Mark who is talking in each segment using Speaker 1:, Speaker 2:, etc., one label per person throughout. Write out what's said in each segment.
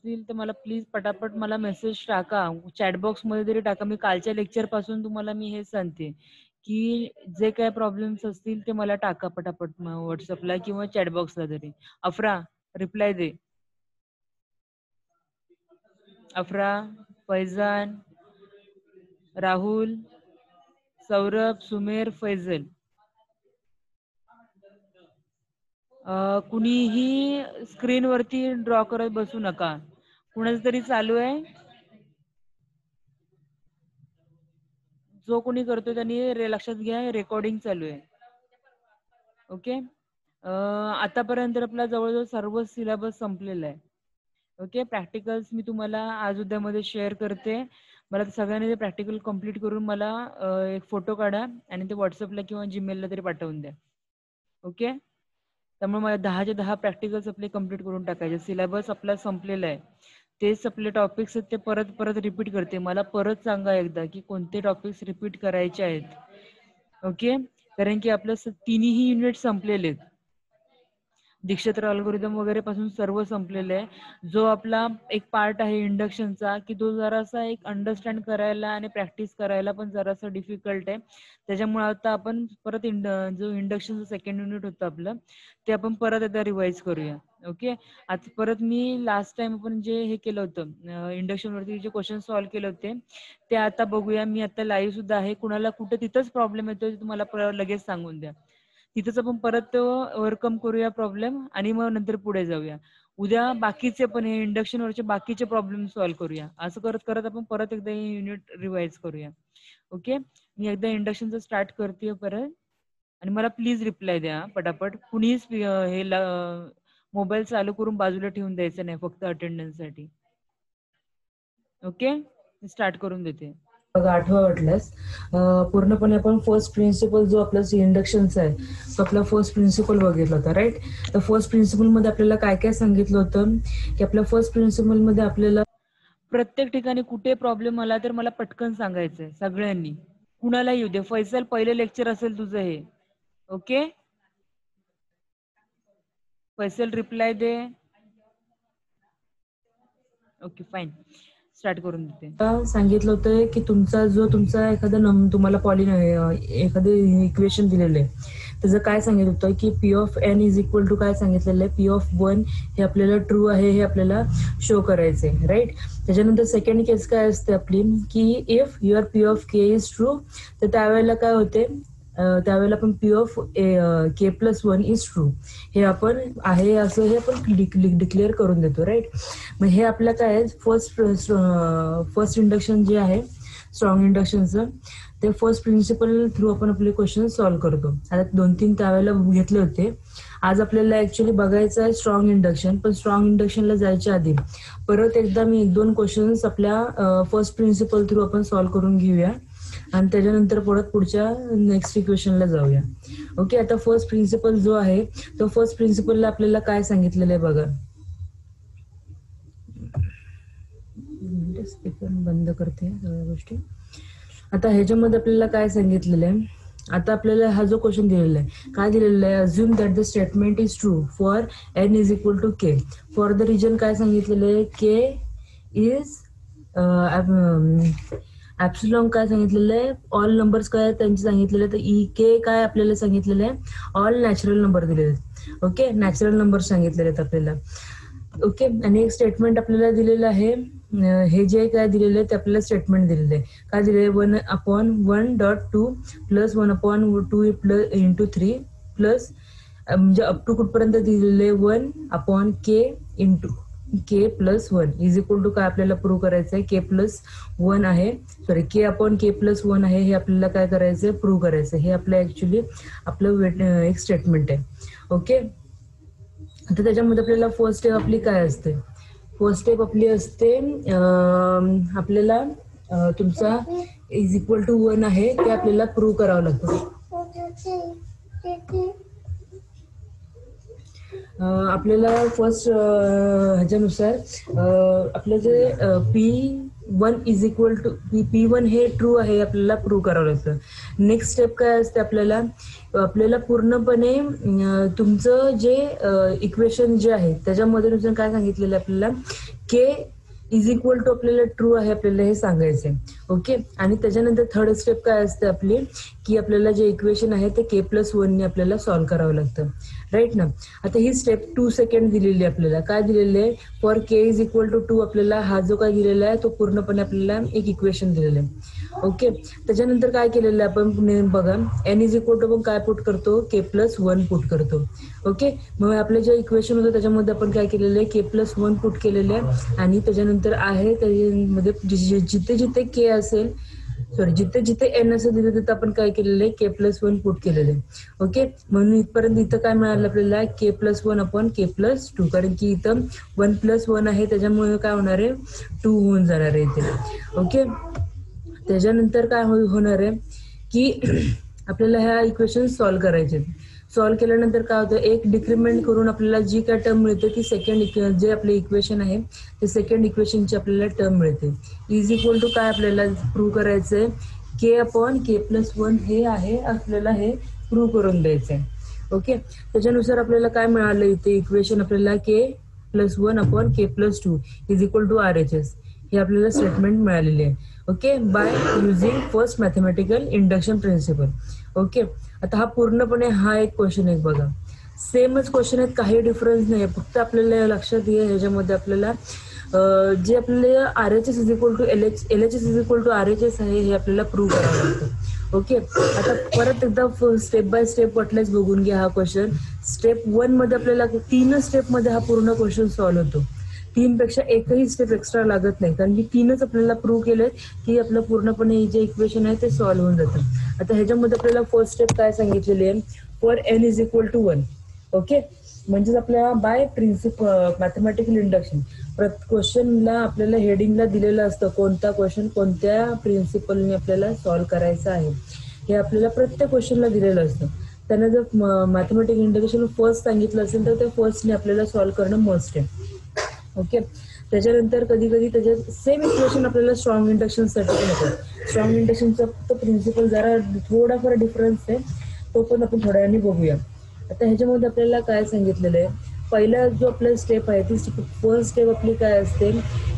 Speaker 1: असतील तर मला प्लीज पटापट मला मेसेज टाका, चॅटबॉक्समध्ये तरी टाका. मी कालच्या लेक्चरपासून तुम्हाला मी हे सांगते की जे काय प्रॉब्लेम्स असतील ते मला टाका पटापट व्हॉट्सअपला किंवा चॅटबॉक्सला तरी. अफरा रिप्लाय दे. अफरा, फैजान, राहुल, सौरभ, सुमेर, फैजल, कुणीही स्क्रीनवरती ड्रॉ करत बसू नका. कुणाचं तरी चालू आहे, जो कोणी करतो त्यांनी लक्षात घ्या रेकॉर्डिंग चालू आहे. ओके. आतापर्यंत आपला जवळजवळ सर्व सिलेबस संपलेला आहे. ओके. प्रॅक्टिकल्स मी तुम्हाला आज उद्यामध्ये शेअर करते. मला सगळ्यांनी ते प्रॅक्टिकल कम्प्लीट करून मला एक फोटो काढा आणि ते व्हॉट्सअपला किंवा जीमेलला तरी पाठवून द्या. ओके. त्यामुळे मला 10चे 10 प्रॅक्टिकल्स आपले कम्प्लीट करून टाकायचे. सिलेबस आपला संपलेला आहे. तेच आपले टॉपिक्स आहेत ते परत परत रिपीट करते. मला परत सांगा एकदा की कोणते टॉपिक्स रिपीट करायचे आहेत. ओके. कारण की आपलं तिन्ही युनिट संपलेले आहेत. दीक्षित्र अल्गोरिदम वगैरे पासून सर्व संपलेलं आहे. जो आपला एक पार्ट आहे इंडक्शनचा की तो जरासा एक अंडरस्टँड करायला आणि प्रॅक्टिस करायला पण जरासा डिफिकल्ट आहे. त्याच्यामुळे आता आपण परत जो इंडक्शनचं सेकंड युनिट होतं आपलं ते आपण परत एकदा रिवाइज करूया. ओके. आता परत मी लास्ट टाइम आपण जे हे केलं होतं इंडक्शनवरती जे क्वेश्चन सॉल्व्ह केले होते ते आता बघूया. मी आता लाईव्ह सुद्धा आहे. कुणाला कुठे तिथंच प्रॉब्लेम येतोय तुम्हाला लगेच सांगून द्या. तिथंच आपण परत ओव्हरकम करूया प्रॉब्लेम आणि मग नंतर पुढे जाऊया. उद्या बाकीचे पण हे इंडक्शनवरचे बाकीचे प्रॉब्लेम सॉल्व्ह करूया. असं करत करत आपण परत एकदा हे युनिट रिवाइज करूया. ओके. मी एकदा इंडक्शनचं स्टार्ट करते परत आणि मला प्लीज रिप्लाय द्या पटापट. कुणीच हे मोबाईल चालू करून बाजूला ठेवून द्यायचं नाही फक्त अटेंडन्ससाठी. ओके. स्टार्ट करून देते.
Speaker 2: बघा आठवा वाटल्यास पूर्णपणे आपण फर्स्ट प्रिन्सिपल जो आपला इंडक्शनचा आहे तो आपला फर्स्ट प्रिन्सिपल बघितला होता. राईट. तर फर्स्ट प्रिन्सिपल मध्ये आपल्याला काय काय सांगितलं होतं की आपल्या फर्स्ट प्रिन्सिपल मध्ये आपल्याला
Speaker 1: प्रत्येक ठिकाणी कुठे प्रॉब्लेम आला तर मला पटकन सांगायचंय सगळ्यांनी. कुणाला येऊ दे. फैसल पहिले लेक्चर असेल तुझं हे. ओके. फैसल रिप्लाय दे. Okay fine. स्टार्ट करून देते.
Speaker 2: सांगितलं होतं की तुमचा एखादा तुम्हाला एखादे इक्वेशन दिलेलं आहे त्याचं काय सांगितलं होतं की P of n is equal to काय सांगितलेलं आहे पी ऑफ 1 हे आपल्याला ट्रू आहे हे आपल्याला शो करायचंय. राईट. त्याच्यानंतर सेकंड केस काय असते आपली की if your P of K is true तर त्यावेळेला काय होते त्यावेळेला आपण P of K plus 1 is true हे आपण आहे असं हे आपण डिक्लेअर करून देतो. राईट. मग हे आपलं काय आहे फर्स्ट इंडक्शन जे आहे स्ट्रॉंग इंडक्शनचं ते फर्स्ट प्रिन्सिपल थ्रू आपण आपले क्वेश्चन सॉल्व्ह करतो. आता 2-3 त्यावेळेला घेतले होते. आज आपल्याला ऍक्च्युली बघायचं आहे स्ट्रॉंग इंडक्शन. पण स्ट्रॉंग इंडक्शनला जायच्या आधी परत एकदा मी 1-2 क्वेश्चन्स आपल्या फर्स्ट प्रिन्सिपल थ्रू आपण सॉल्व्ह करून घेऊया आणि त्याच्यानंतर परत पुढच्या नेक्स्ट इक्वेशनला जाऊया. ओके. आता फर्स्ट प्रिन्सिपल जो आहे तो फर्स्ट प्रिन्सिपलला आपल्याला काय सांगितलेलं आहे बघा. स्पीकर बंद करते सगळ्या गोष्टी. आता ह्याच्यामध्ये आपल्याला काय सांगितलेलं आहे आता आपल्याला हा जो क्वेश्चन दिलेला आहे काय दिलेला आहे assume that the statement is true for n is equal to k. For the reason काय सांगितलेलं आहे के इज ऍप्सिलॉन काय सांगितलेलं आहे ऑल नंबर्स काय त्यांचे सांगितलेले आहे तर ई के काय आपल्याला सांगितलेलं आहे ऑल नॅचरल नंबर दिलेले आहेत. ओके. नॅचरल नंबर सांगितलेले आहेत आपल्याला. ओके. आणि एक स्टेटमेंट आपल्याला दिलेलं आहे हे जे काय दिलेलं आहे ते आपल्याला स्टेटमेंट दिलेलं आहे काय दिलेलं आहे 1/1.2 प्लस 1/2 इंटू 3 प्लस म्हणजे अप टू कुठपर्यंत दिलेलं आहे 1/k into k plus 1 is equal to काय आपल्याला प्रूव्ह करायचं आहे के प्लस 1 आहे सॉरी के प्लस 1 आहे हे आपल्याला काय करायचं आहे प्रूव्ह करायचं हे आपलं ऍक्च्युली आपलं एक स्टेटमेंट आहे. ओके. आता त्याच्यामध्ये आपल्याला फर्स्ट स्टेप आपली काय असते फर्स्ट स्टेप आपली असते आपल्याला तुमचा इज इक्वल टू 1 आहे ते आपल्याला प्रूव्ह करावं लागतं. आपल्याला फर्स्ट ह्याच्यानुसार आपलं जे P1 is equal to P1 हे ट्रू आहे आपल्याला प्रूव्ह करावं लागतं. नेक्स्ट स्टेप काय असते आपल्याला पूर्णपणे तुमचं जे इक्वेशन जे आहे त्याच्यामध्ये काय सांगितलेलं आपल्याला के इज इक्वल टू आपल्याला ट्रू आहे आपल्याला हे सांगायचंय. ओके, आणि त्याच्यानंतर थर्ड स्टेप काय असते आपली, की आपल्याला जे इक्वेशन आहे ते k+1 ने आपल्याला सॉल्व्ह करावं लागतं, राईट ना. आता ही स्टेप 2 सेकंड दिलेली आहे आपल्याला. काय दिलेलं आहे, for k is equal to 2 आपल्याला हा जो काय दिलेला आहे तो पूर्णपणे आपल्याला एक इक्वेशन दिलेलं आहे. ओके, त्याच्यानंतर काय केलेलं आहे आपण बघा, n इज इक्वल टू आपण काय पुट करतो, k+1 पुट करतो. ओके, मग आपलं जे इक्वेशन होतं त्याच्यामध्ये आपण काय केलेलं आहे, k+1 पुट केलेलं आहे, आणि त्याच्यानंतर आहे त्याच्यामध्ये जिथे जिथे k असेल, सॉरी जिथे जिथे n असेल तिथे तिथे आपण काय केलेलं आहे, k+1 पुट केलेलं आहे. ओके, म्हणून इथपर्यंत इथं काय मिळालं आपल्याला, k+1 अपॉन k+2, कारण की इथं 1+1 आहे त्याच्यामुळे काय होणार आहे, 2 होऊन जाणार आहे इथे. ओके, त्याच्यानंतर काय होणार आहे की आपल्याला ह्या इक्वेशन सॉल्व्ह करायचे. सॉल्व्ह केल्यानंतर काय होतं, एक डिक्रिमेंट करून आपल्याला जी काय टर्म मिळते ती सेकंड जे आपले इक्वेशन आहे ते सेकंड इक्वेशनची आपल्याला टर्म मिळते. इज इक्वल टू काय आपल्याला प्रूव्ह करायचंय, k अपॉन k+1 हे आहे आपल्याला हे प्रूव्ह करून द्यायचंय. ओके, त्याच्यानुसार आपल्याला काय मिळालं इथे इक्वेशन, आपल्याला k+1 upon k+2 is equal to RHS हे आपल्याला स्टेटमेंट मिळालेली आहे. Okay, by using first mathematical induction principle. Okay, आता हा पूर्णपणे हा एक क्वेश्चन आहे बघा, सेमच क्वेश्चन आहेत, काही डिफरन्स नाही. फक्त आपल्याला लक्षात घ्या ह्याच्यामध्ये आपल्याला जे आपल्याला RHS is equal to LHS is equal to RHS आहे हे आपल्याला प्रूव्ह करावं लागतं. ओके, आता परत एकदा स्टेप बाय स्टेप वाटल्यास बघून घ्या हा क्वेश्चन. स्टेप 1 मध्ये आपल्याला 3 स्टेप मध्ये हा पूर्ण क्वेश्चन सॉल्व्ह होतो. 3 पेक्षा एकही स्टेप एक्स्ट्रा लागत नाही, कारण की 3च आपल्याला प्रूव्ह केले की आपलं पूर्णपणे जे इक्वेशन आहे ते सॉल्व्ह होऊन जातं. आता ह्याच्यामध्ये आपल्याला फर्स्ट स्टेप काय सांगितलेली आहे, for n is equal to 1. Okay, म्हणजेच आपल्याला बाय मॅथमॅटिकल इंडक्शन क्वेश्चनला आपल्याला हेडिंगला दिलेलं असतं कोणता क्वेश्चन कोणत्या प्रिन्सिपलने आपल्याला सॉल्व्ह करायचं आहे, हे आपल्याला प्रत्येक क्वेश्चनला दिलेलं असतं. त्यांना जर मॅथमॅटिकल इंडक्शन फर्स्ट सांगितलं असेल तर ते फर्स्टने आपल्याला सॉल्व्ह करणं मस्ट आहे. ओके, त्याच्यानंतर कधी कधी त्याच्यात सेम इक्वेशन आपल्याला स्ट्रॉंग इंडक्शनसाठी पण येतो. स्ट्रॉंग इंडक्शनचा फक्त प्रिन्सिपल जरा थोडाफार डिफरन्स आहे, तो पण आपण थोड्या वेळाने बघूया. आता ह्याच्यामध्ये आपल्याला काय सांगितलेलं आहे, पहिला जो आपला स्टेप आहे ती फर्स्ट स्टेप आपली काय असते,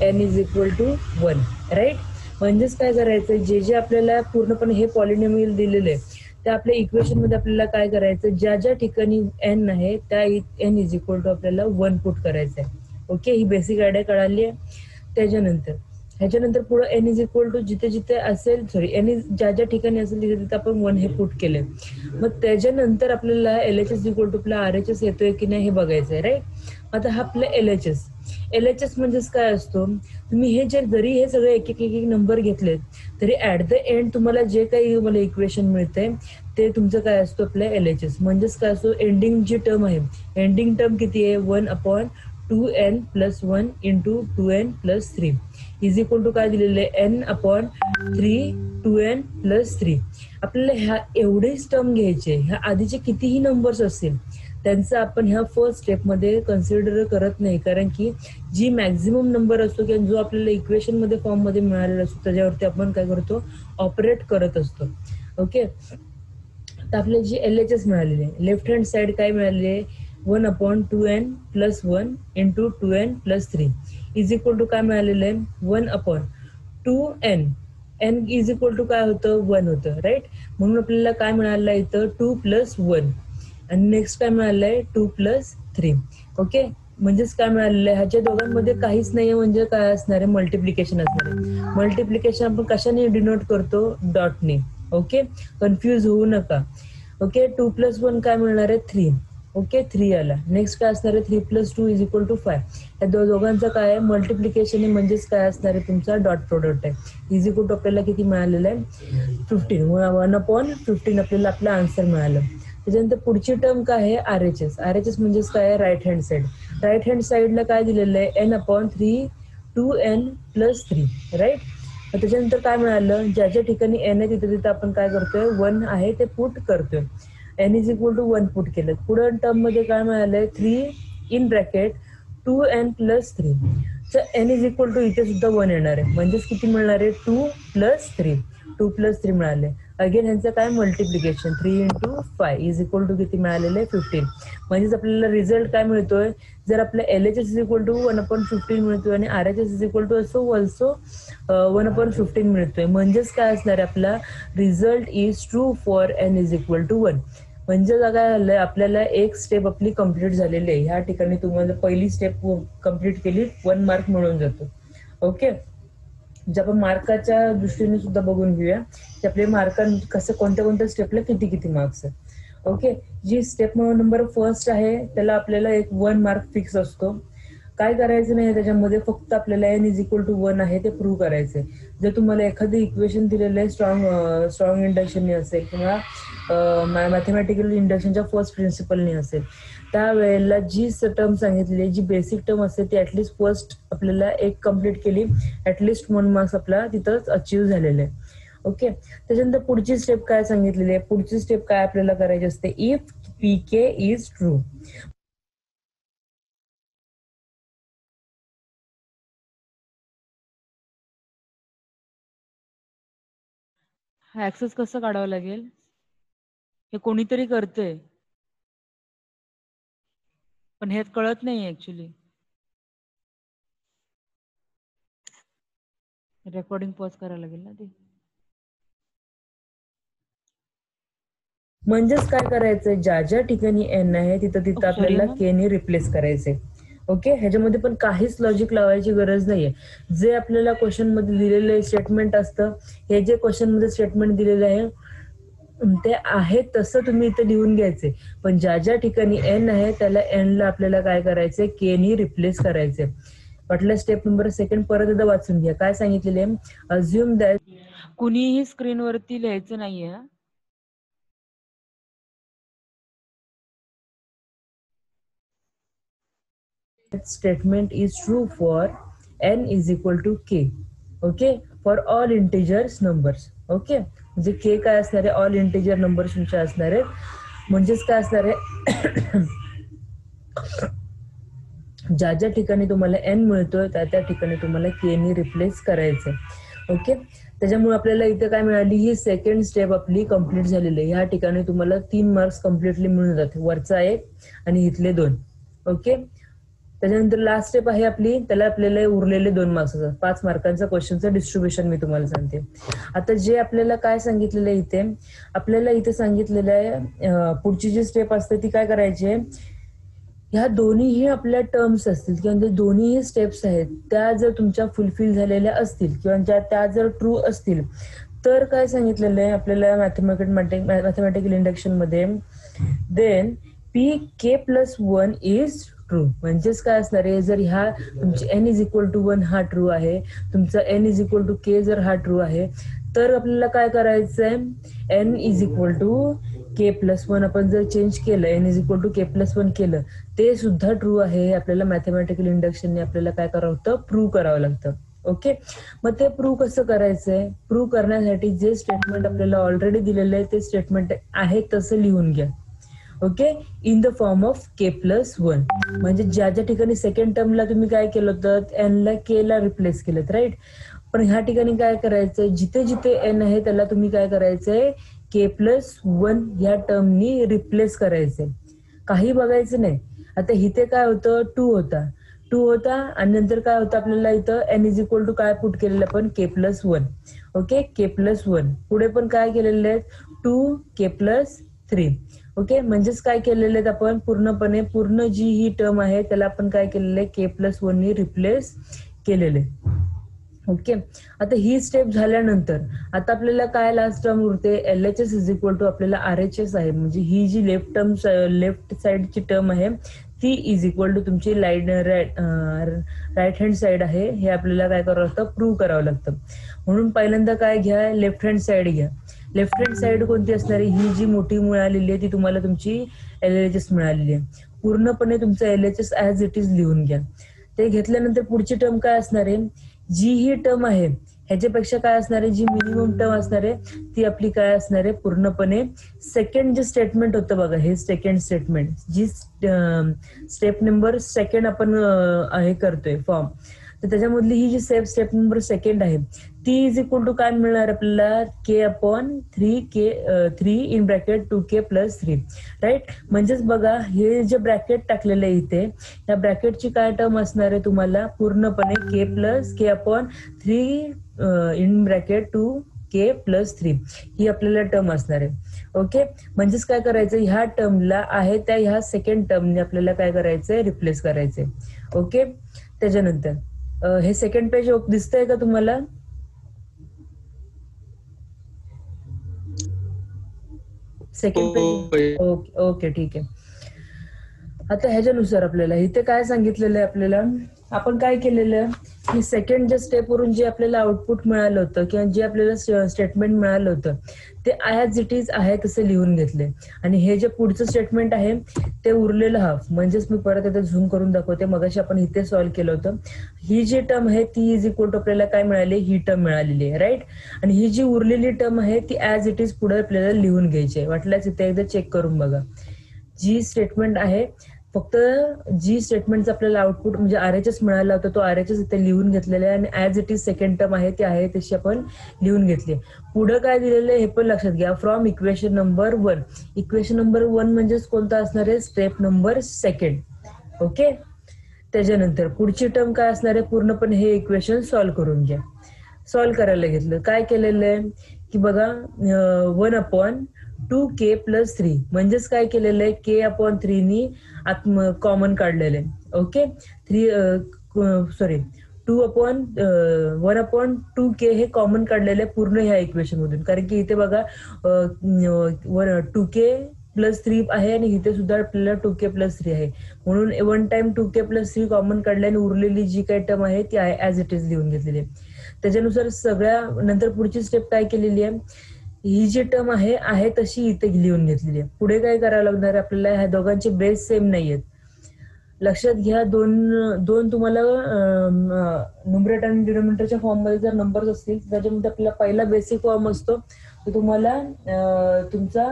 Speaker 2: n is equal to 1, right. म्हणजेच काय करायचं, जे जे आपल्याला पूर्णपणे हे पॉलिनॉमियल दिलेलं आहे त्या आपल्या इक्वेशन मध्ये आपल्याला काय करायचं, ज्या ज्या ठिकाणी n आहे त्या n इज इक्वल टू आपल्याला 1 पुट करायचं आहे. ओके, ही बेसिक आयडिया कळाली आहे. ह्याच्यानंतर पुढे n इज इक्वल टू जिथे जिथे असेल, n ज्या ज्या ठिकाणी असेल तिथे तिथे आपण 1 हे पुट केले. मग त्याच्यानंतर आपल्याला LHS इक्वल टू आपला RHS येतोय की नाही हे बघायचंय, राईट. आता हा आपला LHS म्हणजेच काय असतो, तुम्ही हे जरी हे सगळे एक एक नंबर घेतलेत तरी ऍट द एंड तुम्हाला जे काही मला इक्वेशन मिळतंय ते तुमचं काय असतो, आपल्या LHS म्हणजेच काय असतो, एंडिंग जी टर्म आहे, एंडिंग टर्म किती आहे, 1 upon 2n+1 into 2n+3 is equal to काय दिलेलं आहे, n अपॉन 3 2n+3. आपल्याला ह्या एवढेच टर्म घ्यायचे, ह्या आधीचे कितीही नंबर्स असतील त्यांचं आपण ह्या फर्स्ट स्टेपमध्ये कन्सिडर करत नाही, कारण की जी मॅक्झिमम नंबर असतो किंवा जो आपल्याला इक्वेशन मध्ये फॉर्म मध्ये मिळालेला असतो त्याच्यावरती आपण काय करतो, ऑपरेट करत असतो. ओके, तर आपल्याला जी LHS मिळालेली आहे, लेफ्ट हँड साइड काय मिळालेली आहे, 1 upon 2n+1 into 2n+3 is equal to काय मिळालेलं आहे, 1 upon 2n. n is equal to काय होतं, 1 होतं, राईट. म्हणून आपल्याला काय मिळालं आहे इथं 2+1, आणि नेक्स्ट काय मिळालं आहे 2+3. ओके, म्हणजेच काय मिळालेलं आहे, ह्याच्या दोघांमध्ये काहीच नाहीये, म्हणजे काय असणार आहे, मल्टिप्लिकेशन असणार आहे. मल्टिप्लिकेशन आपण कशाने डिनोट करतो, डॉटने. ओके, कन्फ्यूज होऊ नका. ओके, 2+1 काय मिळणार आहे, 3. ओके, 3 आला. नेक्स्ट काय असणार आहे, 3+2 इज इक्वल टू 5. या दोघांचं काय आहे, मल्टिप्लिकेशन आहे, म्हणजेच काय असणार आहे, तुमचा डॉट प्रोडक्ट आहे. इज इक्वल टू आपल्याला किती मिळालेलं आहे, 15. 1/15 आपल्याला आपलं आन्सर मिळालं. त्याच्यानंतर पुढची टर्म काय आहे, RHS म्हणजेच काय आहे, right hand side. Right hand साइडला काय दिलेलं आहे, n अपॉन 3 2n+3, राईट. त्याच्यानंतर काय मिळालं, ज्या ज्या ठिकाणी n आहे तिथे तिथे आपण काय करतोय, 1 आहे ते पुट करतोय. n is equal to 1 put केलं. पुढे टर्म मध्ये काय मिळालंय, 3 इन ब्रॅकेट 2n+3. तर n इज इक्वल टू इथे सुद्धा 1 येणार आहे, म्हणजेच किती मिळणार आहे, 2+3 मिळाले. अगेन ह्यांचं काय multiplication 3 into 5 is equal to किती मिळालेलं आहे 15. म्हणजेच आपल्याला रिझल्ट काय मिळतोय, जर आपलं LHS इज इक्वल टू 1/15 मिळतोय आणि RHS is equal to also 1/15 मिळतोय. म्हणजेच काय असणार आहे आपला result is true for n is equal to 1. म्हणजे काय झालंय आपल्याला एक स्टेप आपली कंप्लीट झालेली आहे. ह्या ठिकाणी तुम्हाला पहिली स्टेप कंप्लीट केली 1 मार्क मिळून जातो. ओके, जे आपण मार्काच्या दृष्टीने सुद्धा बघून घेऊया की आपले मार्क कसं कोणत्या कोणत्या स्टेपला किती किती मार्क्स आहेत. ओके, जी स्टेप नंबर फर्स्ट आहे त्याला आपल्याला एक 1 मार्क फिक्स असतो. काय करायचं नाही त्याच्यामध्ये, फक्त आपल्याला n इज इक्वल टू 1 आहे ते प्रूव्ह करायचंय. जर तुम्हाला एखादं इक्वेशन दिलेलं आहे स्ट्रॉंग इंडक्शनने असेल किंवा मॅथमॅटिकल इंडक्शनच्या फर्स्ट प्रिन्सिपलने असेल, त्यावेळेला जी टर्म सांगितलेली, जी बेसिक टर्म असते ती ऍटलीस्ट फर्स्ट आपल्याला एक कम्प्लीट केली, ऍटलीस्ट 1 मार्क्स आपला तिथंच अचीव्ह झालेले आहे. ओके, त्याच्यानंतर पुढची स्टेप काय सांगितलेली आहे, पुढची स्टेप काय आपल्याला करायची असते, इफ PK इज ट्रू.
Speaker 1: हा ऍक्सेस कसं काढावं लागेल, हे कोणीतरी करतंय पण हे कळत नाही ऍक्च्युली. रेकॉर्डिंग पॉज करायला लागेल ना ते.
Speaker 2: म्हणजेच काय करायचंय, ज्या ज्या ठिकाणी n आहे तिथं आपल्याला k ने रिप्लेस करायचंय. ओके, ह्याच्यामध्ये पण काहीच लॉजिक लावायची गरज नाहीये. जे आपल्याला क्वेश्चन मध्ये दिलेलं स्टेटमेंट असतं, हे जे क्वेश्चन मध्ये स्टेटमेंट दिलेलं आहे ते आहे तसं तुम्ही इथे लिहून घ्यायचे. पण ज्या ज्या ठिकाणी n आहे त्याला n ला आपल्याला काय करायचंय, k ने रिप्लेस करायचंय. वाटलं स्टेप नंबर सेकंड परत एकदा वाचून घ्या. काय सांगितलेले आहे, अज्युम दॅट.
Speaker 1: कुणीही स्क्रीनवरती लिहायचं नाहीये.
Speaker 2: Statement is true for n is equal to k. Okay, for all integers numbers. Okay, म्हणजे k काय असणार आहे, ऑल इंटिजर नंबर्स तुमचे असणार आहेत. म्हणजेच काय असणार आहे, ज्या ज्या ठिकाणी तुम्हाला n मिळतोय त्या त्या ठिकाणी तुम्हाला k ने रिप्लेस करायचंय. ओके, त्याच्यामुळे आपल्याला इथे काय मिळाली, ही सेकंड स्टेप आपली कंप्लीट झालेली आहे. ह्या ठिकाणी तुम्हाला 3 मार्क्स कम्प्लिटली मिळून जाते, वरचा 1 आणि इथले 2. ओके, त्याच्यानंतर लास्ट स्टेप आहे आपली, त्याला आपल्याला उरलेले 2 मार्क्स असतात. 5 मार्कांचा क्वेश्चनचं डिस्ट्रीब्युशन मी तुम्हाला सांगते. आता जे आपल्याला काय सांगितलेलं आहे इथे, आपल्याला इथे सांगितलेलं आहे पुढची जी स्टेप असते ती काय करायची आहे, ह्या दोन्हीही आपल्या टर्म्स असतील किंवा दोन्हीही स्टेप्स आहेत त्या जर तुमच्या फुलफिल झालेल्या असतील किंवा त्या जर ट्रू असतील तर काय सांगितलेलं आहे आपल्याला मॅथमॅटिकल इंडक्शन मध्ये, देन PK+1 इज ट्रू. म्हणजेच काय असणार आहे, जर ह्या तुमची n इज इक्वल टू 1 हा ट्रू आहे, तुमचा n is equal to k जर हा ट्रू आहे, तर आपल्याला काय करायचंय, n is equal to k+1 आपण जर चेंज केलं, n is equal to k+1 केलं, ते सुद्धा ट्रू आहे. आपल्याला मॅथमॅटिकल इंडक्शनने आपल्याला काय करावं लागतं, प्रूव्ह करावं लागतं. ओके, मग ते प्रूव्ह कसं करायचंय, प्रूव्ह करण्यासाठी जे स्टेटमेंट आपल्याला ऑलरेडी दिलेलं आहे ते स्टेटमेंट आहे तसं लिहून घ्या. Okay, in the form of k+1. म्हणजे ज्या ज्या ठिकाणी सेकंड टर्मला तुम्ही काय केलं होतं, n ला k ला रिप्लेस केलं, राईट. पण ह्या ठिकाणी काय करायचंय, जिथे जिथे n आहे त्याला तुम्ही काय करायचंय, k+1 या टर्मनी रिप्लेस करायचंय, काही बघायचं नाही. आता इथे काय होतं, 2 होता आणि नंतर काय होतं आपल्याला इथं n इज इक्वल टू काय पुट केलेलं आपण, k+1. ओके, k+1 पुढे पण काय केलेलं आहे, 2k+3. ओके, म्हणजेच काय केलेलं आहे आपण पूर्ण जी ही टर्म आहे त्याला आपण काय केलेलं आहे, k+1 ने रिप्लेस केलेलं आहे. ओके, आता ही स्टेप झाल्यानंतर आता आपल्याला काय लास्ट टर्म उरते, LHS इज इक्वल टू आपल्याला RHS आहे. म्हणजे ही जी लेफ्ट साइडची टर्म आहे ती इज इक्वल टू तुमची राईट हँड साइड आहे. हे आपल्याला काय करावं लागतं, प्रूव्ह करावं लागतं. म्हणून पहिल्यांदा काय घ्या, लेफ्ट हँड साइड घ्या. लेफ्ट हँड साइड कोणती असणार आहे, ही जी मोठी मिळालेली आहे ती तुम्हाला तुमची LHS मिळालेली आहे. पूर्णपणे तुमचं LHS ऍज इट इज लिहून घ्या. ते घेतल्यानंतर पुढची टर्म काय असणार आहे, जी ही टर्म आहे ह्याच्यापेक्षा काय असणार आहे, जी मिनिमम टर्म असणार आहे ती आपली काय असणार आहे, पूर्णपणे सेकंड जे स्टेटमेंट होतं बघा, हे सेकंड स्टेटमेंट जी स्टेप नंबर सेकंड आपण हे करतोय फॉर्म, तर त्याच्यामधली ही जी स्टेप नंबर सेकंड आहे ती इज इक्वल टू काय मिळणार आपल्याला k/3 in bracket 2k + 3 right. म्हणजेच बघा हे जे ब्रॅकेट टाकलेलं आहे इथे या ब्रॅकेटची काय टर्म असणार आहे तुम्हाला पूर्णपणे k/3 इन ब्रॅकेट 2k + 3 ही आपल्याला टर्म असणार आहे. ओके, म्हणजेच काय करायचं ह्या टर्मला आहे त्या ह्या सेकंड टर्मने आपल्याला काय करायचंय रिप्लेस करायचंय. ओके, त्याच्यानंतर हे सेकंड पेज दिसतंय का तुम्हाला? सेकंड पेज ओके ओके ठीक आहे. आता ह्याच्यानुसार आपल्याला इथे काय सांगितलेलं आहे आपल्याला आपण काय केलेलं की सेकंड जे स्टेप वरून जे आपल्याला आउटपुट मिळालं होतं किंवा जे आपल्याला स्टेटमेंट मिळालं होतं ते ॲज इट इज आहे तसे लिहून घेतले आणि हे जे पुढचं स्टेटमेंट आहे ते उरलेलं हाफ. म्हणजेच मी परत आता झूम करून दाखवते. मगाशी आपण इथे सॉल्व्ह केलं होतं. ही जी टर्म आहे ती इज इक्वल टू आपल्याला काय मिळाली ही टर्म मिळालेली आहे राईट. आणि ही जी उरलेली टर्म आहे ती ॲज इट इज पुढे आपल्याला लिहून घ्यायची आहे. वाटल्यास इथे एकदा चेक करून बघा. जी स्टेटमेंट आहे फक्त जी स्टेटमेंटचं आपल्याला आउटपुट म्हणजे RHS मिळाला होता तो RHS इथे लिहून घेतलेला आहे आणि as it is second term आहे ती आहे तशी आपण लिहून घेतली. पुढे काय दिलेलं आहे हे पण लक्षात घ्या. From equation number 1. Equation number 1 म्हणजेच कोणता असणार आहे स्टेप नंबर सेकंड. ओके, त्याच्यानंतर पुढची टर्म काय असणार आहे पूर्णपणे हे इक्वेशन सॉल्व्ह करून घ्या. सॉल्व्ह करायला घेतलं काय केलेलं आहे की बघा 1/2k + 3 म्हणजेच काय केलेलं आहे k/3 नी कॉमन काढलेलं आहे. ओके, 1/2k हे कॉमन काढलेलं आहे पूर्ण ह्या इक्वेशन मधून. कारण की इथे बघा 2k + 3 आहे आणि इथे सुद्धा आपल्याला 2k + 3 आहे म्हणून 1 टाइम 2k + 3 कॉमन काढल्याने उरलेली जी काही टर्म आहे ती आहे ॲज इट इज लिहून घेतलेली आहे. त्याच्यानुसार सगळ्या नंतर पुढची स्टेप काय केलेली आहे ही जी टर्म आहे तशी इथे लिहून घेतलेली आहे. पुढे काय करावं लागणार आपल्याला ह्या दोघांचे बेस सेम नाहीयेत. लक्षात घ्या दोन तुम्हाला न्यूमरेटर आणि डिनॉमिनेटरच्या फॉर्म मध्ये जर नंबर्स असतील त्याच्यामध्ये आपल्याला पहिला बेसिक फॉर्म असतो तो तुम्हाला तुमचा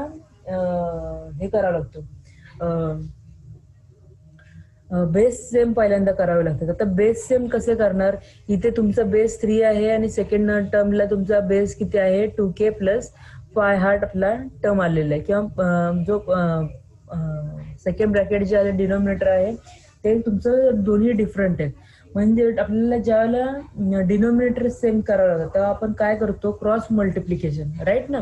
Speaker 2: हे करावं लागतो बेस सेम पहिल्यांदा करावे लागतात. आता बेस सेम कसे करणार इथे तुमचा बेस 3 आहे आणि सेकंड टर्मला तुमचा बेस किती आहे 2k + 5 हा आपला टर्म आलेला आहे किंवा जो सेकंड ब्रॅकेट जे आहे डिनॉमिनेटर आहे ते तुमचं दोन्ही डिफरंट आहेत. म्हणजे आपल्याला ज्यावेळेला डिनॉमिनेटर सेम करावं लागतं तेव्हा आपण काय करतो क्रॉस मल्टिप्लिकेशन राईट ना.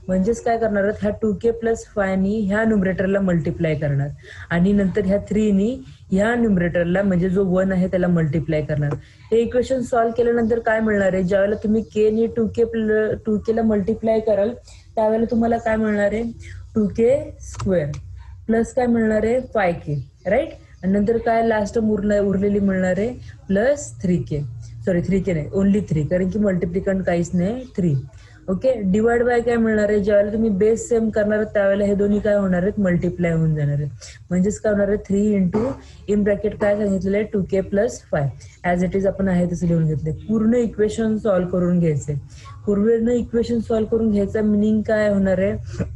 Speaker 2: म्हणजेच काय करणार ह्या 2k + 5 नी ह्या न्यूमरेटरला मल्टिप्लाय करणार आणि नंतर ह्या 3 नी ह्या न्यूमरेटरला म्हणजे जो 1 आहे त्याला मल्टिप्लाय करणार. हे इक्वेशन सॉल्व्ह केल्यानंतर काय मिळणार आहे ज्यावेळेला तुम्ही k नी 2k ला मल्टिप्लाय कराल त्यावेळेला तुम्हाला काय मिळणार आहे 2k² प्लस काय मिळणार आहे 5k राईट. आणि नंतर काय लास्ट उरलेली मिळणार आहे +3k. सॉरी 3k नाही ओनली 3 कारण की मल्टिप्लिकंट काहीच नाही 3. ओके, डिवाइड बाय काय मिळणार आहे ज्यावेळेला तुम्ही बेस सेम करणार आहात त्यावेळेला हे दोन्ही काय होणार आहेत मल्टिप्लाय होऊन जाणार आहेत. म्हणजेच काय होणार आहे 3 इन ब्रॅकेट काय सांगितलेलं आहे 2k + 5 ॲज इट इज आपण आहे तसं लिहून घेतले. पूर्ण इक्वेशन सॉल्व्ह करून घ्यायचंय. पूर्ण इक्वेशन सॉल्व्ह करून घ्यायचा मिनिंग काय होणार आहे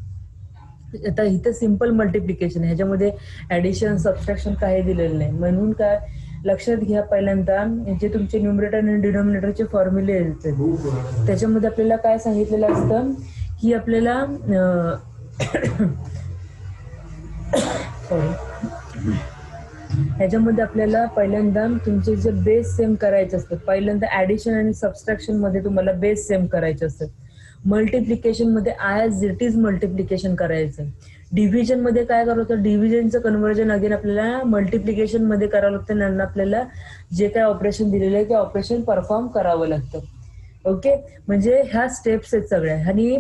Speaker 2: आता इथे सिंपल मल्टिप्लिकेशन ह्याच्यामध्ये ऍडिशन सबट्रॅक्शन काही दिलेलं नाही. म्हणून काय लक्षात घ्या पहिल्यांदा जे तुमचे न्यूमरेटर आणि डिनॉमिनेटरचे फॉर्म्युले आहेत त्याच्यामध्ये आपल्याला काय सांगितलेलं असतं की आपल्याला ह्याच्यामध्ये आपल्याला पहिल्यांदा तुमचे जे बेस सेम करायचे असतात. पहिल्यांदा ऍडिशन आणि सबट्रॅक्शन मध्ये तुम्हाला बेस सेम करायचे असतात. मल्टिप्लिकेशन मध्ये ॲज इट इज मल्टिप्लिकेशन करायचं. डिव्हिजन मध्ये काय करावं लागतं डिव्हिजनचं कन्व्हर्जन अगेन आपल्याला मल्टिप्लिकेशन मध्ये करावं लागतं आणि आपल्याला जे काय ऑपरेशन दिलेलं आहे ते ऑपरेशन परफॉर्म करावं लागतं. ओके, म्हणजे ह्या स्टेप्स आहेत सगळ्या. आणि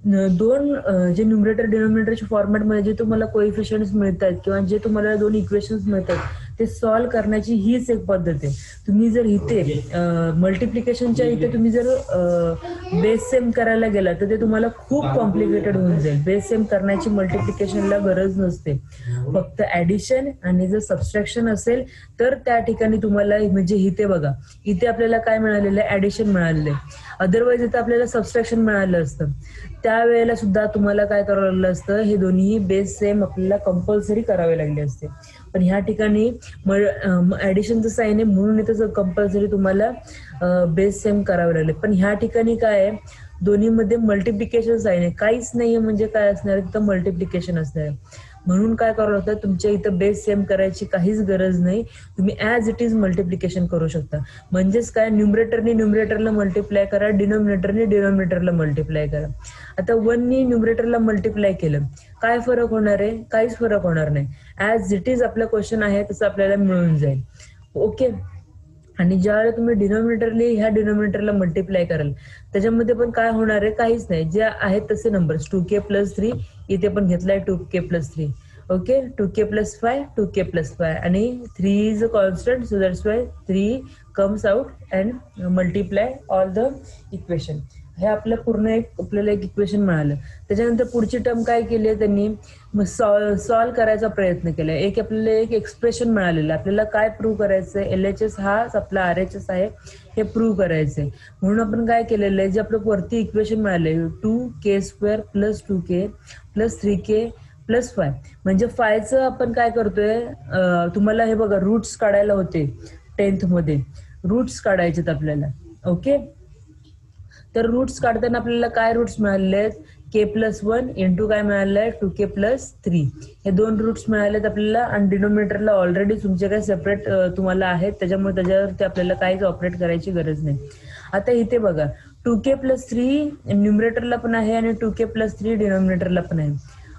Speaker 2: दोन जे न्यूमरेटर डिनॉमिनेटरच्या फॉर्मॅटमध्ये जे तुम्हाला कोइफिशियंट्स मिळतात किंवा जे तुम्हाला दोन इक्वेशन्स मिळतात ते सॉल्व्ह करण्याची हीच एक पद्धत आहे. तुम्ही जर इथे मल्टिप्लिकेशनच्या इथे तुम्ही जर बेस सेम करायला गेला तर ते तुम्हाला खूप कॉम्प्लिकेटेड होऊन जाईल. बेस सेम करण्याची मल्टिप्लिकेशनला गरज नसते. फक्त ऍडिशन आणि जर सबट्रॅक्शन असेल तर त्या ठिकाणी तुम्हाला म्हणजे इथे बघा इथे आपल्याला काय मिळालेलं आहे ऍडिशन मिळालेलं आहे. अदरवाईज इथे आपल्याला सबट्रॅक्शन मिळालं असतं. त्यावेळेला सुद्धा तुम्हाला काय करावं लागलं असतं हे दोन्ही बेस सेम आपल्याला कंपल्सरी करावे लागले असते. पण ह्या ठिकाणी ऍडिशनचं साईन आहे म्हणून इथं कंपल्सरी तुम्हाला बेस सेम करावं लागेल. पण ह्या ठिकाणी काय आहे, दोन्हीमध्ये मल्टिप्लिकेशन साईन आहे, काहीच नाहीये म्हणजे काय असणार आहे, तिथं मल्टिप्लिकेशन असणार आहे. म्हणून काय करावं लागतं, तुमच्या इथं बेस सेम करायची काहीच गरज नाही, तुम्ही ऍज इट इज मल्टिप्लिकेशन करू शकता. म्हणजेच काय, न्यूमरेटरने न्यूमरेटरला मल्टिप्लाय करा, डिनोमिनेटरने डिनोमिनेटरला मल्टिप्लाय करा. आता 1नी न्यूमरेटरला मल्टिप्लाय केलं, काय फरक होणार आहे, काहीच फरक होणार नाही. ऍज इट इज आपला क्वेश्चन आहे तसं आपल्याला मिळून जाईल. ओके. आणि ज्यावेळेला तुम्ही डिनोमिनेटरने ह्या डिनोमिनेटरला मल्टिप्लाय कराल त्याच्यामध्ये पण काय होणार आहे, काहीच नाही, जे आहेत तसे नंबर्स 2k + 3 इथे पण घेतलाय 2k + 3. ओके, 2k + 5 2k + 5 आणि 3 is a constant, so that's why 3 comes out and multiply all the equation. हे आपलं पूर्ण आपल्याला एक इक्वेशन मिळालं. त्याच्यानंतर पुढची टर्म काय केली आहे त्यांनी, सॉल्व्ह करायचा प्रयत्न केलाय. आपल्याला एक एक्सप्रेशन मिळालेलं, आपल्याला काय प्रूव्ह करायचंय, LHS हा आपला RHS आहे हे प्रूव्ह करायचंय. म्हणून आपण काय केलेलं आहे, जे आपलं वरती इक्वेशन मिळालंय 2k² + 2k + 3k + 5, म्हणजे 5चं आपण काय करतोय, तुम्हाला हे बघा रूट्स काढायला होते 10th मध्ये, रूट्स काढायचे आपल्याला. ओके, तर रूट्स काढताना आपल्याला काय रूट्स मिळाले आहेत, k + 1 इंटू काय मिळालंय 2k + 3, हे 2 रूट्स मिळालेत आपल्याला. आणि डिनोमिनेटरला ऑलरेडी तुमचे काय सेपरेट तुम्हाला आहेत, त्याच्यामुळे त्याच्यावरती आपल्याला काहीच ऑपरेट करायची गरज नाही. आता इथे बघा 2k + 3 न्यूमरेटरला पण आहे आणि 2k + 3 डिनोमिनेटरला पण आहे.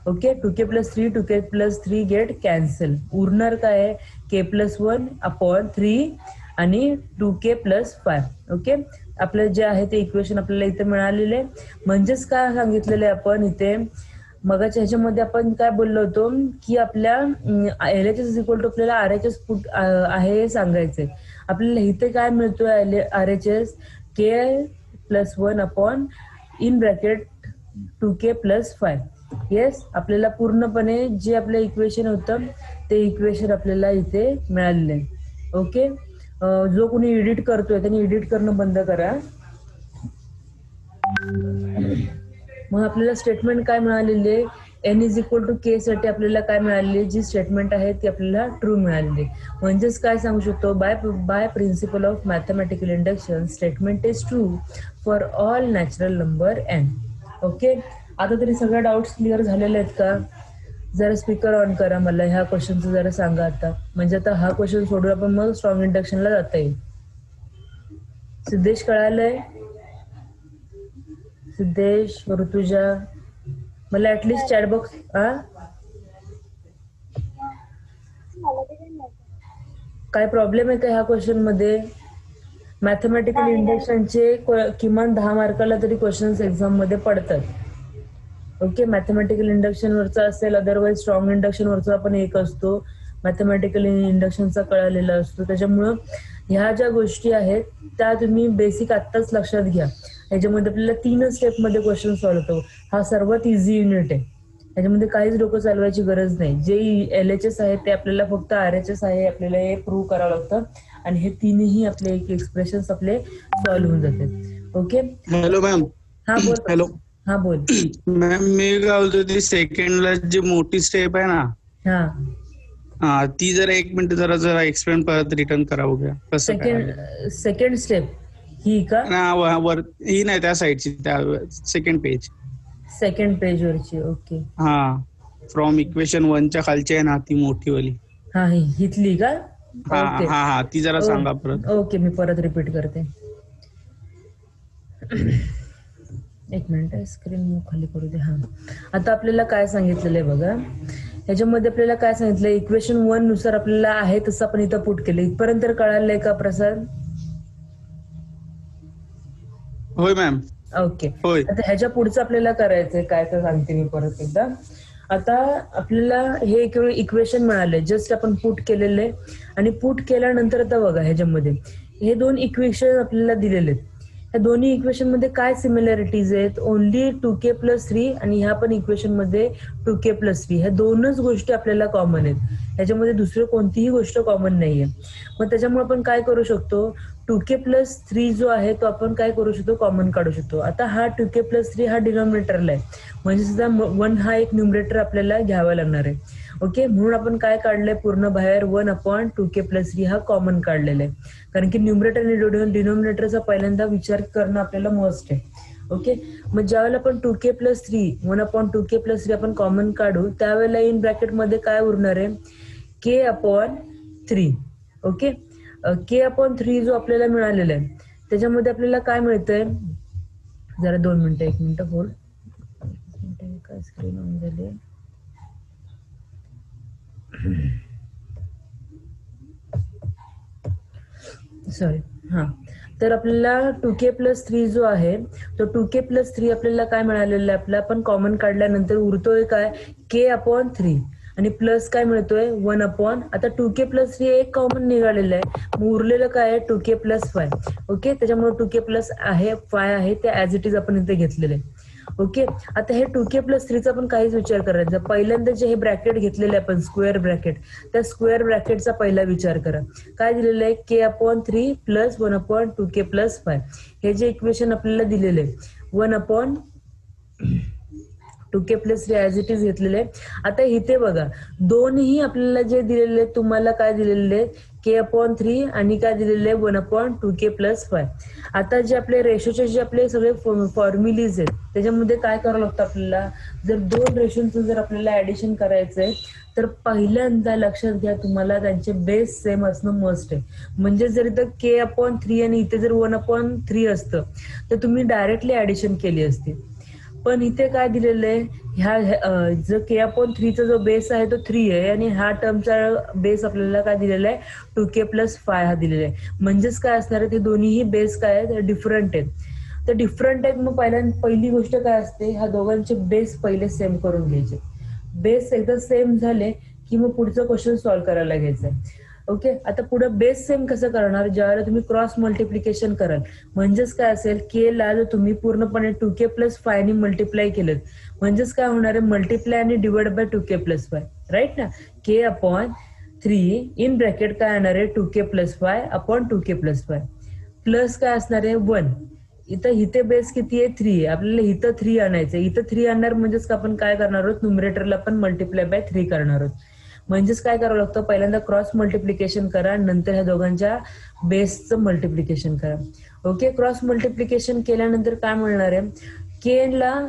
Speaker 2: Okay, 2k + 3 2k + 3 get cancel, उरणार काय आहे k + 1/3 आणि 2k + 5. ओके, आपलं जे आहे ते इक्वेशन आपल्याला इथे मिळालेले. म्हणजेच काय सांगितलेलं आहे आपण इथे मगाच्या ह्याच्यामध्ये आपण काय बोललो होतो की आपल्या LHS = आपल्याला RHS आहे हे सांगायचंय. आपल्याला इथे काय मिळतोय, RHS k + 1 in bracket 2k + 5. Yes, आपल्याला पूर्णपणे जे आपलं इक्वेशन होतं ते इक्वेशन आपल्याला इथे मिळालेलं आहे. ओके, जो कोणी एडिट करतोय त्यांनी एडिट करणं बंद करा. मग आपल्याला स्टेटमेंट काय मिळालेली आहे, n = k साठी आपल्याला काय मिळालेली, जी स्टेटमेंट आहे ती आपल्याला ट्रू मिळालेली. म्हणजेच काय सांगू शकतो, by principle of mathematical induction statement is true for all natural number n. Okay, आता तरी सगळ्या डाऊट्स क्लिअर झालेले आहेत का? जरा स्पीकर ऑन करा, मला ह्या क्वेश्चनचं जरा सांगा आता, म्हणजे आता हा क्वेश्चन सोडून आपण मग स्ट्रॉंग इंडक्शनला जाता येईल. सिद्धेश कळालंय? सिद्धेश, ऋतुजा, मला ऍटलिस्ट चॅट बॉक्स काय प्रॉब्लेम आहे का ह्या क्वेश्चन मध्ये? मॅथमॅटिकल इंडक्शनचे किमान 10 मार्काला तरी क्वेश्चन्स एक्झाम मध्ये पडतात. ओके, मॅथमॅटिकल इंडक्शन वरचा असेल, अदरवाईज स्ट्रॉंग इंडक्शन वरचा पण एक असतो, मॅथमॅटिकल इंडक्शनचा कळालेला असतो. त्याच्यामुळं ह्या ज्या गोष्टी आहेत त्या तुम्ही बेसिक आत्ताच लक्षात घ्या. ह्याच्यामध्ये आपल्याला 3 स्टेपमध्ये क्वेश्चन सॉल्व्ह होतो. हा सर्वात इझी युनिट आहे, ह्याच्यामध्ये काहीच डोकं चालवायची गरज नाही. जे LHS आहे ते आपल्याला फक्त RHS आहे आपल्याला हे प्रूव्ह करावं लागतं आणि हे 3ही आपले एक्सप्रेशन्स आपले सॉल्व्ह होऊन जातात. ओके.
Speaker 3: Hello ma'am.
Speaker 2: हा बोल.
Speaker 3: हॅलो.
Speaker 2: हा बोल.
Speaker 3: मॅम मी काय बोलतो, ती सेकंडला जी मोठी स्टेप आहे ना, हा ती जरा 1 मिनिट जरा एक्सप्लेन परत रिटर्न करा बघूया कसं काय.
Speaker 2: सेकंड स्टेप ही का?
Speaker 3: वर ही नाही, त्या साईडची, त्या सेकंड पेज
Speaker 2: वरची. ओके,
Speaker 3: हा, फ्रॉम इक्वेशन 1च्या खालची आहे ना ती मोठी वाली.
Speaker 2: हा, हितली का?
Speaker 3: हा, ती जरा सांगा परत.
Speaker 2: ओके, मी परत रिपीट करते. 1 मिनिट, स्क्रीन खाली करू दे. हा, आता आपल्याला काय सांगितलेलं आहे बघा, ह्याच्यामध्ये आपल्याला काय सांगितलं, इक्वेशन 1 नुसार आपल्याला आहे तसं आपण इथं पुट केलं. इथपर्यंत कळालंय का प्रसाद?
Speaker 3: होय मॅम.
Speaker 2: ओके, आता ह्याच्या पुढचं आपल्याला करायचंय काय तर सांगते मी परत एकदा. आता आपल्याला हे इक्वेशन मिळालंय, जस्ट आपण पुट केलेले आणि पुट केल्यानंतर आता बघा ह्याच्यामध्ये हे 2 इक्वेशन आपल्याला दिलेले आहेत. ह्या दोन्ही इक्वेशन मध्ये काय सिमिलॅरिटीज आहेत, ओनली 2k + 3 आणि ह्या पण इक्वेशन मध्ये 2k + 3, ह्या 2च गोष्टी आपल्याला कॉमन आहेत. ह्याच्यामध्ये दुसरी कोणतीही गोष्ट कॉमन नाहीये. मग त्याच्यामुळे आपण काय करू शकतो, 2k + 3 जो आहे तो आपण काय करू शकतो, कॉमन काढू शकतो. आता हा 2k + 3 हा डिनॉमिनेटरला आहे, म्हणजे सुद्धा 1 हा एक न्यूमरेटर आपल्याला घ्यावा लागणार आहे. ओके, म्हणून आपण काय काढलंय पूर्ण बाहेर 1/2k+3 हा कॉमन काढलेला आहे, कारण की न्यूमरेटर आणि डिनोमिनेटरचा पहिल्यांदा विचार करणं आपल्याला मस्ट आहे. ओके, मग ज्यावेळेला आपण 2k+3 1/2k+3 आपण कॉमन काढू त्यावेळेला इन ब्रॅकेटमध्ये काय उरणार आहे, k/3. ओके, k/3 जो आपल्याला मिळालेला आहे त्याच्यामध्ये आपल्याला काय मिळतंय, जरा 2 मिनिटं 1 मिनिट होल्ड, काय स्क्रीन ऑन झाली, सॉरी. हा, तर आपल्याला 2k+3 जो आहे तो 2k+3 आपल्याला काय मिळालेलं आहे, आपला आपण कॉमन काढल्यानंतर उरतोय काय, k/3 आणि प्लस काय मिळतोय 1/, आता 2k+3 एक कॉमन निघालेलं आहे, मग उरलेलं काय आहे 2k+5. ओके, त्याच्यामुळे 2k+5 आहे ते ऍज इट इज आपण इथे घेतलेले. ओके, आता हे 2k+3चा आपण काहीच विचार करायचा, पहिल्यांदा जे हे ब्रॅकेट घेतलेले आपण स्क्वेअर ब्रॅकेट, त्या स्क्वेअर ब्रॅकेटचा पहिला विचार करा. काय दिलेलं आहे, k/3 + 1/2k+5. हे जे इक्वेशन आपल्याला दिलेलं आहे 1/2k+3 ऍज इट इज घेतलेले आहे. आता इथे बघा दोन्ही आपल्याला जे दिलेले तुम्हाला काय दिलेले आहेत, k/3 आणि काय दिलेले आहे 1/2k+5. आता जे आपले रेशोचे जे आपले सगळे फॉर्म्युलीज आहेत त्याच्यामध्ये काय करावं लागतं आपल्याला, जर 2 रेशोचं जर आपल्याला ऍडिशन करायचंय तर पहिल्यांदा लक्षात घ्या तुम्हाला त्यांचे बेस सेम असणं मस्ट आहे. म्हणजे जर इथं k/3 आणि इथे जर 1/3 असतं तर तुम्ही डायरेक्टली ऍडिशन केली असती, पण इथे काय दिलेलं आहे, ह्या जो k/3चा जो बेस आहे तो 3 आहे आणि हा टर्मचा बेस आपल्याला काय दिलेला आहे 2k+5 हा दिलेला आहे. म्हणजेच काय असणार आहे, ते दोन्हीही बेस काय आहेत, डिफरंट आहेत. तर डिफरंट आहेत, मग पहिली गोष्ट काय असते, ह्या दोघांचे बेस पहिले सेम करून घ्यायचे. बेस एकदा सेम झाले की मग पुढचं क्वेश्चन सॉल्व्ह करायला घ्यायचंय. ओके, आता पुढे बेस सेम कसं करणार, ज्यावेळेला तुम्ही क्रॉस मल्टिप्लिकेशन कराल म्हणजेच काय असेल, k ला जर तुम्ही पूर्णपणे 2k+5 ने मल्टिप्लाय केलं म्हणजेच काय होणार आहे, मल्टिप्लाय आणि डिवाइड बाय 2k+5, राईट ना. k/3 इन ब्रॅकेट काय येणार आहे 2k+5/2k+5 प्लस काय असणार आहे 1. इथे बेस किती आहे 3 आहे, आपल्याला इथं 3 आणायचं, इथं 3 आणणार म्हणजेच आपण काय करणार आहोत, न्यूमरेटरला पण मल्टिप्लाय बाय 3 करणार आहोत. म्हणजेच काय करावं लागतं, पहिल्यांदा क्रॉस मल्टिप्लिकेशन करा, नंतर ह्या दोघांच्या बेसचं मल्टिप्लिकेशन करा. ओके, क्रॉस मल्टिप्लिकेशन केल्यानंतर काय मिळणार आहे, k ला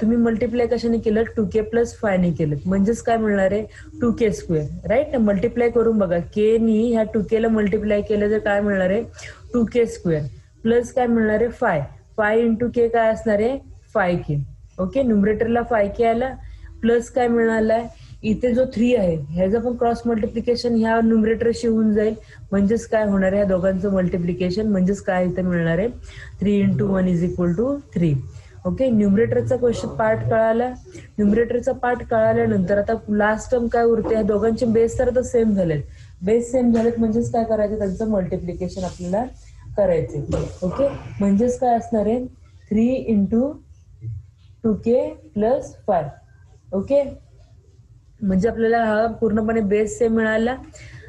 Speaker 2: तुम्ही मल्टिप्लाय कशाने केलं 2k+5 ने केलं, म्हणजेच काय मिळणार आहे 2k², राईट. मल्टिप्लाय करून बघा, k नी ह्या 2k ला मल्टिप्लाय केलं तर काय मिळणार आहे 2k² प्लस काय मिळणार आहे 5 इंटू k काय असणार आहे 5k. ओके, न्यूमरेटरला 5k आला, प्लस काय मिळालं आहे, इथे जो 3 आहे ह्याचं पण क्रॉस मल्टिप्लिकेशन ह्या न्यूमरेटरशी होऊन जाईल, म्हणजेच काय होणार आहे, ह्या दोघांचं मल्टिप्लिकेशन, म्हणजेच काय इथे मिळणार आहे 3 × 1 = 3. ओके, न्यूमरेटरचा क्वेश्चन पार्ट कळाला. न्यूमरेटरचा पार्ट कळाल्यानंतर आता लास्ट टर्म काय उरते, ह्या दोघांचे बेस तर आता सेम झालेत, बेस सेम झालेत म्हणजेच काय करायचं, त्यांचं मल्टिप्लिकेशन आपल्याला करायचे. ओके, म्हणजेच काय असणार आहे 3 × 2k+5. ओके, म्हणजे आपल्याला हा पूर्णपणे बेस सेम मिळाला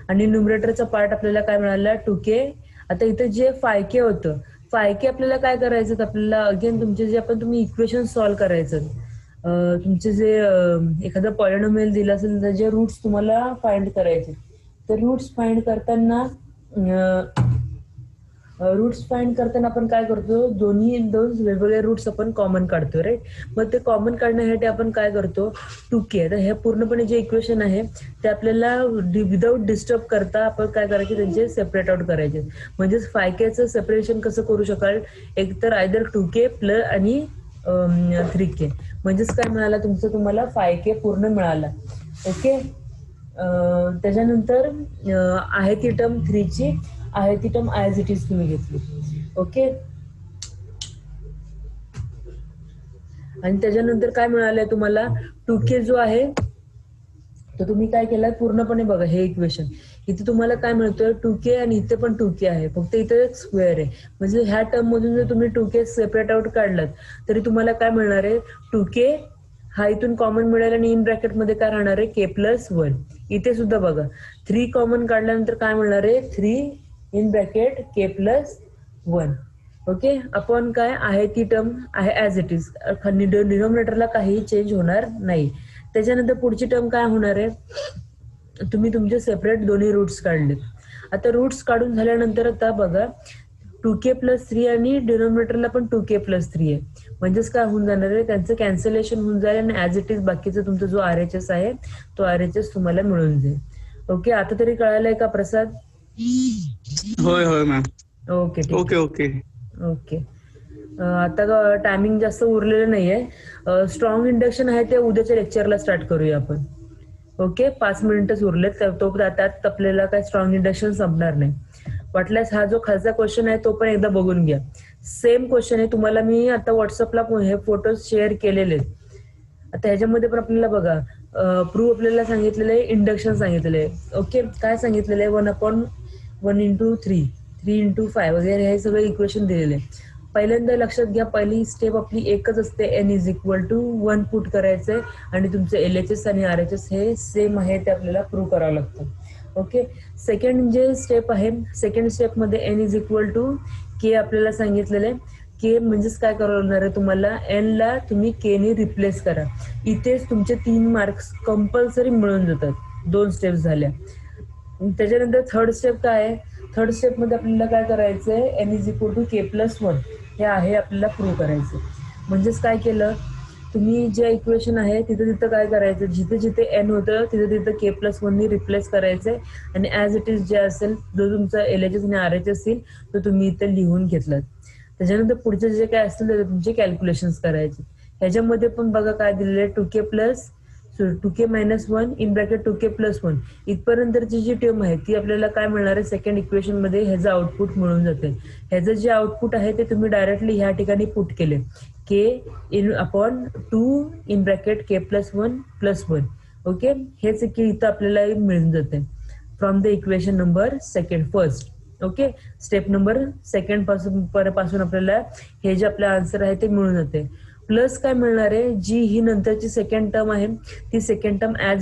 Speaker 2: आणि न्यूमरेटरचा पार्ट आपल्याला काय मिळाला 2k. आता इथे जे 5k होतं 5k आपल्याला काय करायचं, आपल्याला अगेन तुमचे जे तुम्ही इक्वेशन सॉल्व्ह करायचं, तुमचे जे एखादं पॉलिनोमियल दिलं असेल तर जे रूट्स तुम्हाला फाइंड करायचे, तर रूट्स फाइंड करताना आपण काय करतो, दोन वेगवेगळे रूट्स आपण कॉमन काढतो, राईट. मग ते कॉमन काढण्यासाठी आपण काय करतो 2k. तर हे पूर्णपणे जे इक्वेशन आहे ते आपल्याला विदाऊट डिस्टर्ब करता आपण काय करायचे, त्यांचे सेपरेट आउट करायचे. म्हणजेच 5kचं सेपरेशन कसं करू शकाल, एक तर आयदर 2k प्लस आणि 3k, म्हणजेच काय मिळाला तुम्हाला 5k पूर्ण मिळाला. ओके, त्याच्यानंतर आहे ती टर्म 3ची आहे ती टर्म ऍज इट इज तुम्ही घेतली. ओके, आणि त्याच्यानंतर काय मिळालंय तुम्हाला 2k जो आहे तर तुम्ही काय केलं पूर्णपणे बघा हे इक्वेशन, इथे तुम्हाला काय मिळतोय 2k आणि इथे पण 2k आहे, फक्त इथे एक स्क्वेअर आहे. म्हणजे ह्या टर्म मधून जर तुम्ही 2k सेपरेट आउट काढलात तरी तुम्हाला काय मिळणार आहे 2k हा इथून कॉमन मिळेल आणि इन ब्रॅकेट मध्ये काय राहणार आहे k+1. इथे सुद्धा बघा 3 कॉमन काढल्यानंतर काय मिळणार आहे 3 इन ब्रॅकेट k+1. ओके, आपण काय आहे ती टर्म आहे ऍज इट इज, डिनोमिनेटरला काही चेंज होणार नाही. त्याच्यानंतर पुढची टर्म काय होणार आहे, तुम्ही तुमचे सेपरेट दोन्ही रूट्स काढलेत. आता रूट्स काढून झाल्यानंतर आता बघा 2k+3 आणि डिनोमिनेटरला पण 2k+3 आहे. म्हणजेच काय होऊन जाणार आहे, त्यांचं कॅन्सलेशन होऊन जाईल आणि ऍज इट इज बाकीचा तुमचा जो RHS आहे तो RHS तुम्हाला मिळून जाईल. ओके, आता तरी कळालंय का प्रसाद?
Speaker 3: होय होय ma'am.
Speaker 2: Okay
Speaker 3: okay okay
Speaker 2: okay. आता टायमिंग जास्त उरलेलं नाहीये. स्ट्रॉंग इंडक्शन आहे ते उद्याच्या लेक्चरला स्टार्ट करूया आपण. ओके, 5 मिनिटच उरलेत, तो त्यात आपल्याला काय स्ट्रॉंग इंडक्शन संपणार नाही. वाटल्यास हा जो खालचा क्वेश्चन आहे तो पण एकदा बघून घ्या. सेम क्वेश्चन आहे, तुम्हाला मी आता व्हॉट्सअपला हे फोटो शेअर केलेले. आता ह्याच्यामध्ये पण आपल्याला बघा प्रूफ आपल्याला सांगितलेलं आहे, इंडक्शन सांगितलेलं आहे. ओके, काय सांगितलेलं आहे 1/1 × 3 × 5 वगैरे हे सगळे इक्वेशन दिलेले आहे. पहिल्यांदा लक्षात घ्या, पहिली स्टेप आपली एकच असते, n=1 पुट करायचंय आणि तुमचे LHS आणि RHS हे सेम आहे ते आपल्याला प्रूव्ह करावं लागतं. ओके, सेकंड जे स्टेप आहे, सेकंड स्टेप मध्ये n=k आपल्याला सांगितलेलं आहे. k म्हणजेच काय करावं लागणार आहे तुम्हाला, n ला तुम्ही k ने रिप्लेस करा. इथेच तुमचे 3 मार्क्स कंपल्सरी मिळून जातात. 2 स्टेप झाल्या. त्याच्यानंतर थर्ड स्टेप काय आहे, थर्ड स्टेप मध्ये आपल्याला काय करायचंय, n=k+1 हे आहे आपल्याला प्रूव्ह करायचं. म्हणजेच काय केलं तुम्ही, जे इक्वेशन आहे तिथं तिथं काय करायचं, जिथे जिथे n होतं तिथे तिथं k+1 ने रिप्लेस करायचंय आणि ऍज इट इज जे असेल जो तुमचा LHS आणि RHS असेल तो तुम्ही इथे लिहून घेतलात. त्याच्यानंतर पुढचे जे काय असतील ते तुमचे कॅल्क्युलेशन करायचे. ह्याच्यामध्ये पण बघा काय दिलेलं आहे, 2k-1 इन ब्रॅकेट 2k+1 इथपर्यंतची जी टर्म आहे ती आपल्याला काय मिळणार आहे, सेकंड इक्वेशन मध्ये ह्याचं आउटपुट मिळून जाते. ह्याचं जे आउटपुट आहे ते तुम्ही डायरेक्टली ह्या ठिकाणी पुट केले, k/2 in bracket k+1+1. Okay, हेच की इथं आपल्याला मिळून जाते from the equation number first. Okay, step number second पासून आपल्याला हे जे आपलं आन्सर आहे ते मिळून जाते. प्लस काय मिळणार आहे, जी ही नंतरची सेकंड टर्म आहे ती सेकंड टर्म ऍज